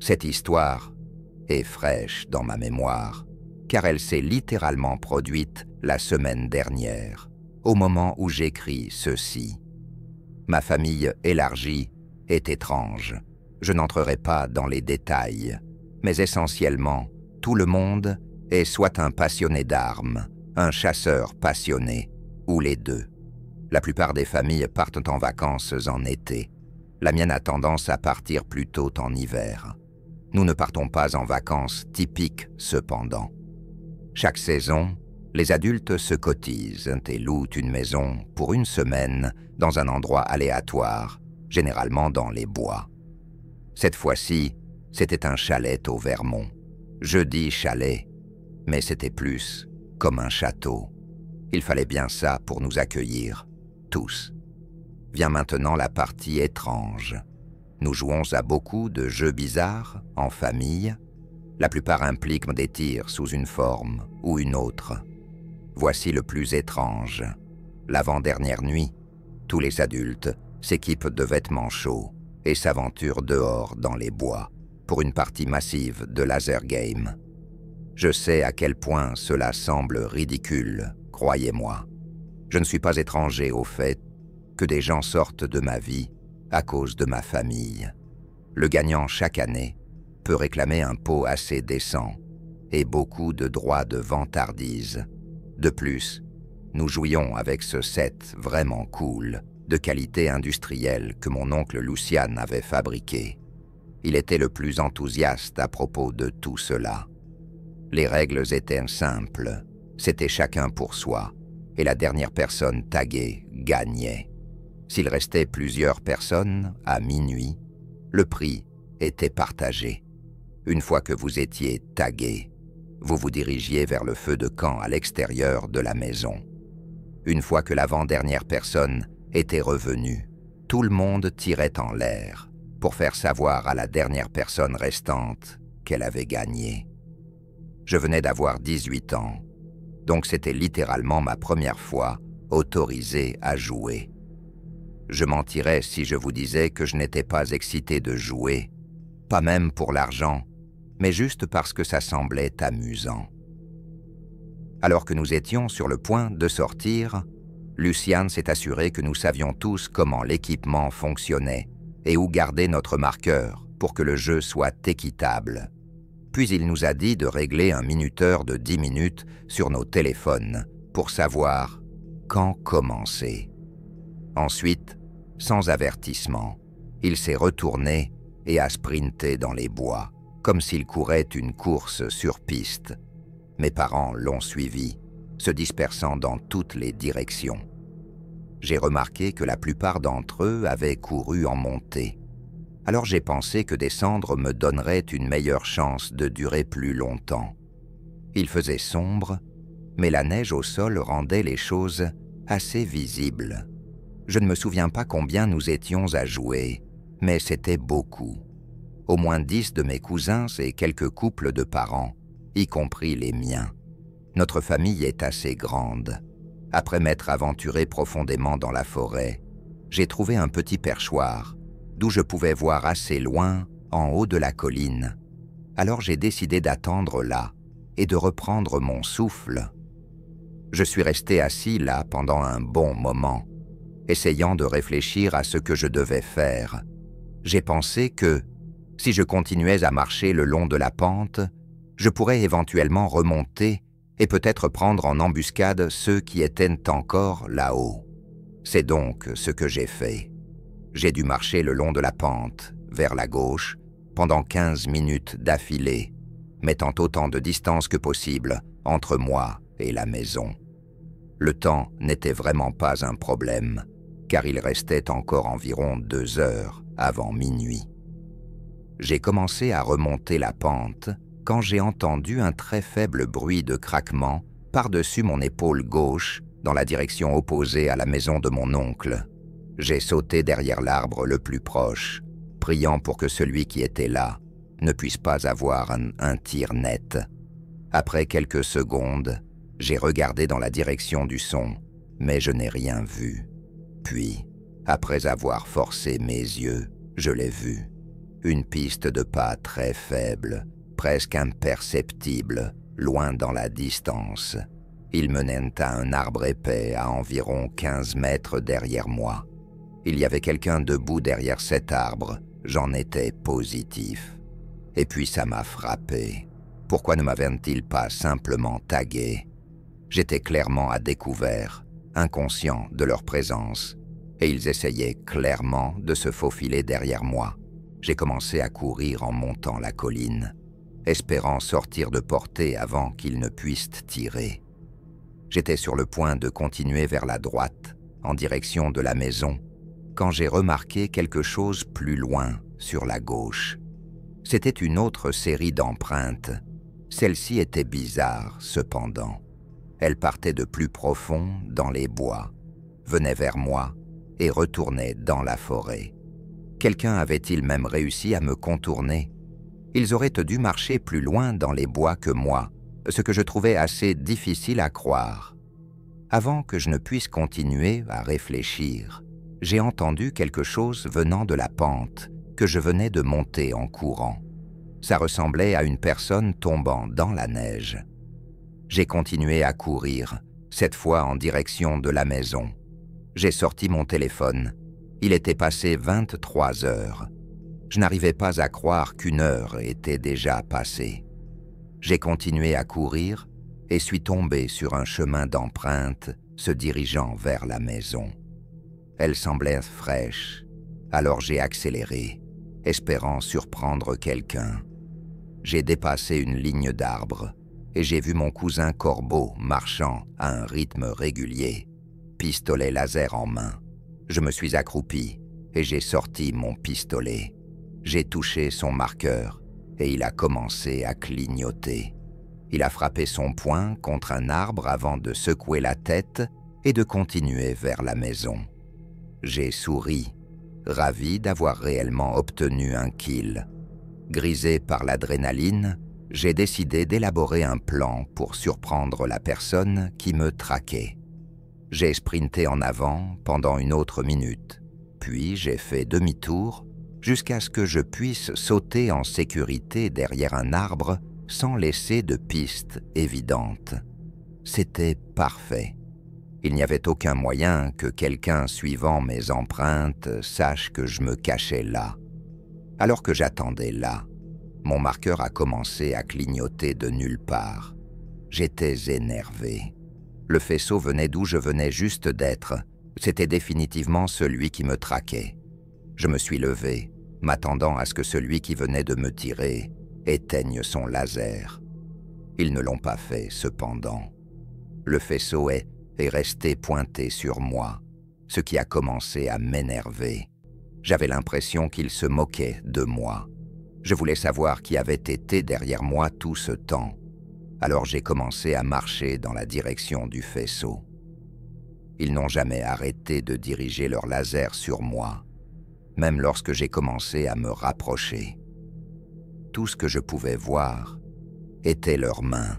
Cette histoire est fraîche dans ma mémoire, car elle s'est littéralement produite la semaine dernière, au moment où j'écris ceci. Ma famille élargie est étrange. Je n'entrerai pas dans les détails, mais essentiellement, tout le monde est soit un passionné d'armes, un chasseur passionné, ou les deux. La plupart des familles partent en vacances en été. La mienne a tendance à partir plutôt en hiver. Nous ne partons pas en vacances typiques cependant. Chaque saison, les adultes se cotisent et louent une maison pour une semaine dans un endroit aléatoire, généralement dans les bois. Cette fois-ci, c'était un chalet au Vermont. Je dis chalet, mais c'était plus comme un château. Il fallait bien ça pour nous accueillir, tous. Vient maintenant la partie étrange. Nous jouons à beaucoup de jeux bizarres, en famille. La plupart impliquent des tirs sous une forme ou une autre. Voici le plus étrange. L'avant-dernière nuit, tous les adultes s'équipent de vêtements chauds et s'aventurent dehors dans les bois pour une partie massive de laser game. Je sais à quel point cela semble ridicule, croyez-moi. Je ne suis pas étranger au fait que des gens sortent de ma vie à cause de ma famille. Le gagnant chaque année peut réclamer un pot assez décent et beaucoup de droits de vantardise. De plus, nous jouions avec ce set vraiment cool, de qualité industrielle que mon oncle Lucian avait fabriqué. Il était le plus enthousiaste à propos de tout cela. Les règles étaient simples, c'était chacun pour soi, et la dernière personne taguée gagnait. S'il restait plusieurs personnes, à minuit, le prix était partagé. Une fois que vous étiez tagué, vous vous dirigiez vers le feu de camp à l'extérieur de la maison. Une fois que l'avant-dernière personne était revenue, tout le monde tirait en l'air pour faire savoir à la dernière personne restante qu'elle avait gagné. Je venais d'avoir 18 ans, donc c'était littéralement ma première fois autorisé à jouer. Je mentirais si je vous disais que je n'étais pas excité de jouer, pas même pour l'argent, mais juste parce que ça semblait amusant. Alors que nous étions sur le point de sortir, Lucian s'est assuré que nous savions tous comment l'équipement fonctionnait et où garder notre marqueur pour que le jeu soit équitable. Puis il nous a dit de régler un minuteur de 10 minutes sur nos téléphones pour savoir quand commencer. Ensuite, sans avertissement, il s'est retourné et a sprinté dans les bois, comme s'il courait une course sur piste. Mes parents l'ont suivi, se dispersant dans toutes les directions. J'ai remarqué que la plupart d'entre eux avaient couru en montée. Alors j'ai pensé que descendre me donnerait une meilleure chance de durer plus longtemps. Il faisait sombre, mais la neige au sol rendait les choses assez visibles. Je ne me souviens pas combien nous étions à jouer, mais c'était beaucoup. Au moins 10 de mes cousins et quelques couples de parents, y compris les miens. Notre famille est assez grande. Après m'être aventuré profondément dans la forêt, j'ai trouvé un petit perchoir, d'où je pouvais voir assez loin, en haut de la colline. Alors j'ai décidé d'attendre là et de reprendre mon souffle. Je suis resté assis là pendant un bon moment, essayant de réfléchir à ce que je devais faire. J'ai pensé que, si je continuais à marcher le long de la pente, je pourrais éventuellement remonter et peut-être prendre en embuscade ceux qui étaient encore là-haut. C'est donc ce que j'ai fait. J'ai dû marcher le long de la pente, vers la gauche, pendant 15 minutes d'affilée, mettant autant de distance que possible entre moi et la maison. Le temps n'était vraiment pas un problème, car il restait encore environ 2 heures avant minuit. J'ai commencé à remonter la pente quand j'ai entendu un très faible bruit de craquement par-dessus mon épaule gauche dans la direction opposée à la maison de mon oncle. J'ai sauté derrière l'arbre le plus proche, priant pour que celui qui était là ne puisse pas avoir un tir net. Après quelques secondes, j'ai regardé dans la direction du son, mais je n'ai rien vu. Puis, après avoir forcé mes yeux, je l'ai vu. Une piste de pas très faible, presque imperceptible, loin dans la distance. Ils menaient à un arbre épais à environ 15 mètres derrière moi. Il y avait quelqu'un debout derrière cet arbre, j'en étais positif. Et puis ça m'a frappé. Pourquoi ne m'avaient-ils pas simplement tagué? J'étais clairement à découvert, inconscient de leur présence, et ils essayaient clairement de se faufiler derrière moi. J'ai commencé à courir en montant la colline, espérant sortir de portée avant qu'ils ne puissent tirer. J'étais sur le point de continuer vers la droite, en direction de la maison, quand j'ai remarqué quelque chose plus loin, sur la gauche. C'était une autre série d'empreintes. Celle-ci était bizarre, cependant. Elle partait de plus profond, dans les bois, venait vers moi et retournait dans la forêt. Quelqu'un avait-il même réussi à me contourner? Ils auraient dû marcher plus loin dans les bois que moi, ce que je trouvais assez difficile à croire. Avant que je ne puisse continuer à réfléchir, j'ai entendu quelque chose venant de la pente que je venais de monter en courant. Ça ressemblait à une personne tombant dans la neige. J'ai continué à courir, cette fois en direction de la maison. J'ai sorti mon téléphone. Il était passé 23 heures. Je n'arrivais pas à croire qu'une heure était déjà passée. J'ai continué à courir et suis tombé sur un chemin d'empreintes se dirigeant vers la maison. Elle semblait fraîche, alors j'ai accéléré, espérant surprendre quelqu'un. J'ai dépassé une ligne d'arbres et j'ai vu mon cousin Corbeau marchant à un rythme régulier, pistolet laser en main. Je me suis accroupi et j'ai sorti mon pistolet. J'ai touché son marqueur et il a commencé à clignoter. Il a frappé son poing contre un arbre avant de secouer la tête et de continuer vers la maison. J'ai souri, ravi d'avoir réellement obtenu un kill. Grisé par l'adrénaline, j'ai décidé d'élaborer un plan pour surprendre la personne qui me traquait. J'ai sprinté en avant pendant une autre minute, puis j'ai fait demi-tour jusqu'à ce que je puisse sauter en sécurité derrière un arbre sans laisser de piste évidente. C'était parfait. Il n'y avait aucun moyen que quelqu'un suivant mes empreintes sache que je me cachais là. Alors que j'attendais là, mon marqueur a commencé à clignoter de nulle part. J'étais énervé. Le faisceau venait d'où je venais juste d'être. C'était définitivement celui qui me traquait. Je me suis levé, m'attendant à ce que celui qui venait de me tirer éteigne son laser. Ils ne l'ont pas fait, cependant. Le faisceau est resté pointé sur moi, ce qui a commencé à m'énerver. J'avais l'impression qu'il se moquait de moi. Je voulais savoir qui avait été derrière moi tout ce temps. Alors j'ai commencé à marcher dans la direction du faisceau. Ils n'ont jamais arrêté de diriger leur laser sur moi, même lorsque j'ai commencé à me rapprocher. Tout ce que je pouvais voir était leurs mains.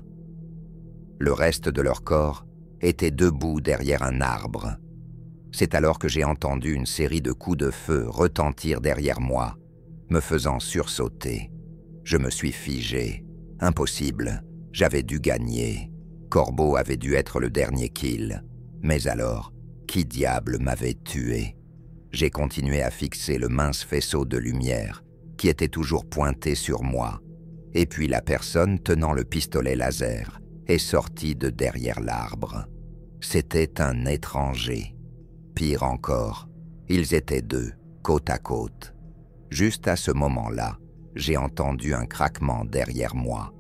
Le reste de leur corps était debout derrière un arbre. C'est alors que j'ai entendu une série de coups de feu retentir derrière moi, me faisant sursauter. Je me suis figé. Impossible, j'avais dû gagner. Corbeau avait dû être le dernier kill. Mais alors, qui diable m'avait tué? J'ai continué à fixer le mince faisceau de lumière qui était toujours pointé sur moi. Et puis la personne tenant le pistolet laser est sortie de derrière l'arbre. C'était un étranger. Pire encore, ils étaient deux, côte à côte. Juste à ce moment-là, j'ai entendu un craquement derrière moi.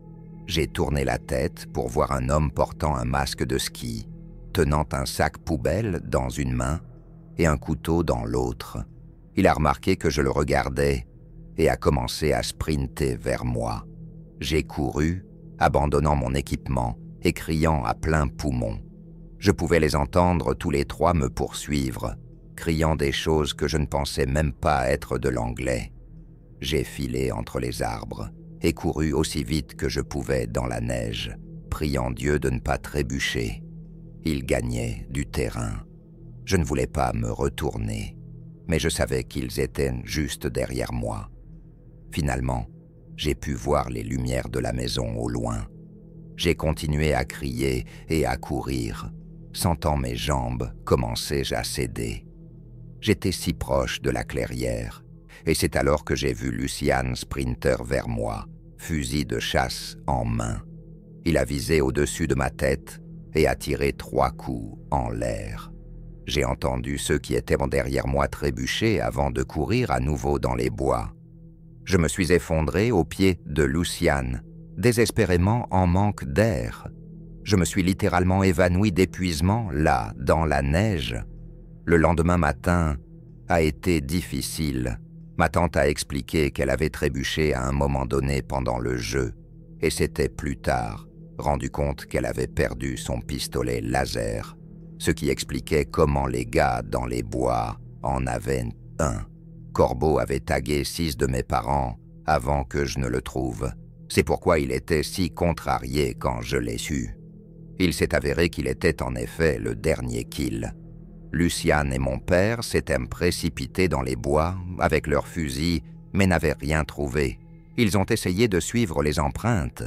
J'ai tourné la tête pour voir un homme portant un masque de ski, tenant un sac poubelle dans une main et un couteau dans l'autre. Il a remarqué que je le regardais et a commencé à sprinter vers moi. J'ai couru, abandonnant mon équipement et criant à plein poumon. Je pouvais les entendre tous les trois me poursuivre, criant des choses que je ne pensais même pas être de l'anglais. J'ai filé entre les arbres et couru aussi vite que je pouvais dans la neige, priant Dieu de ne pas trébucher. Ils gagnaient du terrain. Je ne voulais pas me retourner, mais je savais qu'ils étaient juste derrière moi. Finalement, j'ai pu voir les lumières de la maison au loin. J'ai continué à crier et à courir, sentant mes jambes commencer à céder. J'étais si proche de la clairière, et c'est alors que j'ai vu Lucian sprinter vers moi, fusil de chasse en main. Il a visé au-dessus de ma tête et a tiré 3 coups en l'air. J'ai entendu ceux qui étaient derrière moi trébucher avant de courir à nouveau dans les bois. Je me suis effondré aux pieds de Lucian, désespérément en manque d'air. Je me suis littéralement évanoui d'épuisement, là, dans la neige. Le lendemain matin a été difficile. Ma tante a expliqué qu'elle avait trébuché à un moment donné pendant le jeu, et c'était plus tard, rendu compte qu'elle avait perdu son pistolet laser, ce qui expliquait comment les gars dans les bois en avaient un. Corbeau avait tagué 6 de mes parents avant que je ne le trouve. C'est pourquoi il était si contrarié quand je l'ai su. Il s'est avéré qu'il était en effet le dernier kill. Lucian et mon père s'étaient précipités dans les bois avec leurs fusils, mais n'avaient rien trouvé. Ils ont essayé de suivre les empreintes,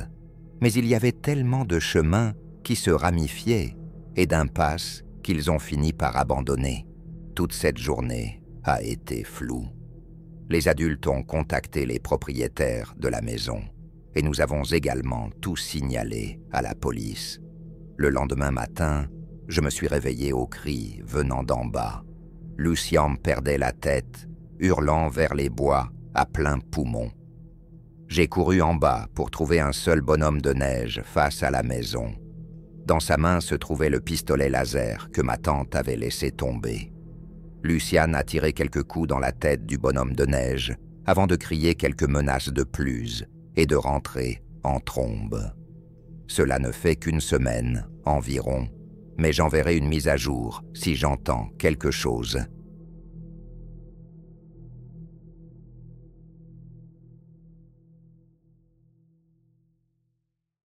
mais il y avait tellement de chemins qui se ramifiaient et d'impasses qu'ils ont fini par abandonner. Toute cette journée a été floue. Les adultes ont contacté les propriétaires de la maison et nous avons également tout signalé à la police. Le lendemain matin, je me suis réveillé aux cris venant d'en bas. Lucian perdait la tête, hurlant vers les bois à plein poumon. J'ai couru en bas pour trouver un seul bonhomme de neige face à la maison. Dans sa main se trouvait le pistolet laser que ma tante avait laissé tomber. Lucian a tiré quelques coups dans la tête du bonhomme de neige avant de crier quelques menaces de plus et de rentrer en trombe. Cela ne fait qu'une semaine environ, mais j'enverrai une mise à jour si j'entends quelque chose.